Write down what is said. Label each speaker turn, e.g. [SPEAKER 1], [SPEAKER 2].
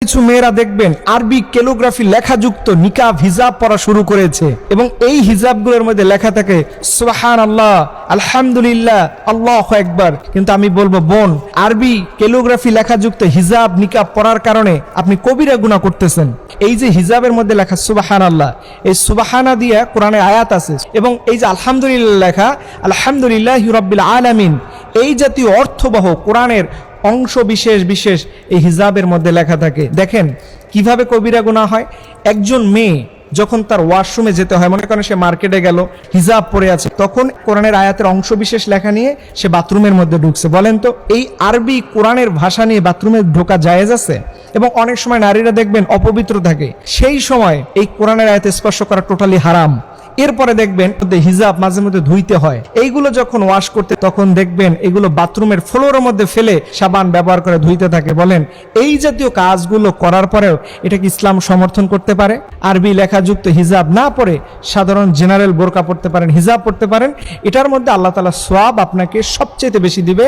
[SPEAKER 1] কিছু মেয়েরা দেখবেন আরবি ক্যালিগ্রাফি লেখাযুক্ত নিকাব হিজাব পরা শুরু করেছে এবং এই হিজাবগুলোর মধ্যে লেখা থাকে সুবহানাল্লাহ, আলহামদুলিল্লাহ, আল্লাহু আকবার। কিন্তু আমি বলবো বোন, আরবি ক্যালিগ্রাফি লেখাযুক্ত হিজাব নিকাব পরার কারণে আপনি কবিরা গুনাহ করতেছেন। এই যে হিজাবের মধ্যে লেখা সুবহানাল্লাহ, এই সুবহানা দিয়ে কোরআনে আয়াত আছে এবং এই যে আলহামদুলিল্লাহ লেখা আলহামদুলিল্লাহি রাব্বিল আলামিন, এই জাতীয় অর্থবহ কোরআনের অংশ বিশেষ বিশেষ এই হিজাবের মধ্যে লেখা থাকে। দেখেন কিভাবে কবিরা গুনাহ হয়। একজন মেয়ে যখন তার ওয়াশরুমে যেতে হয়, মনে করেন সে মার্কেটে গেল, হিজাব পরে আছে, তখন কোরআনের আয়াতের অংশ বিশেষ লেখা নিয়ে সে বাথরুমের মধ্যে ঢুকছে। বলেন তো এই আরবি কোরআনের ভাষা নিয়ে বাথরুমে ঢোকা জায়েজ আছে? এবং অনেক সময় নারীরা দেখবেন অপবিত্র থাকে, সেই সময় এই কোরআনের আয়াতে স্পর্শ করা টোটালি হারাম। এরপরে দেখবেন হিজাব মাঝে মধ্যে ধুইতে হয়, এইগুলো যখন ওয়াশ করতে তখন দেখবেন এগুলো বাথরুমের ফ্লোরের মধ্যে ফেলে সাবান ব্যবহার করে ধুইতে থাকে। বলেন এই জাতীয় কাজগুলো করার পরেও এটা কি ইসলাম সমর্থন করতে পারে? আরবি লেখাযুক্ত হিজাব না পরে সাধারণ জেনারেল বোরকা পড়তে পারেন, হিজাব পড়তে পারেন, এটার মধ্যে আল্লাহ তাআলা সওয়াব আপনাকে সবচেয়ে বেশি দিবে।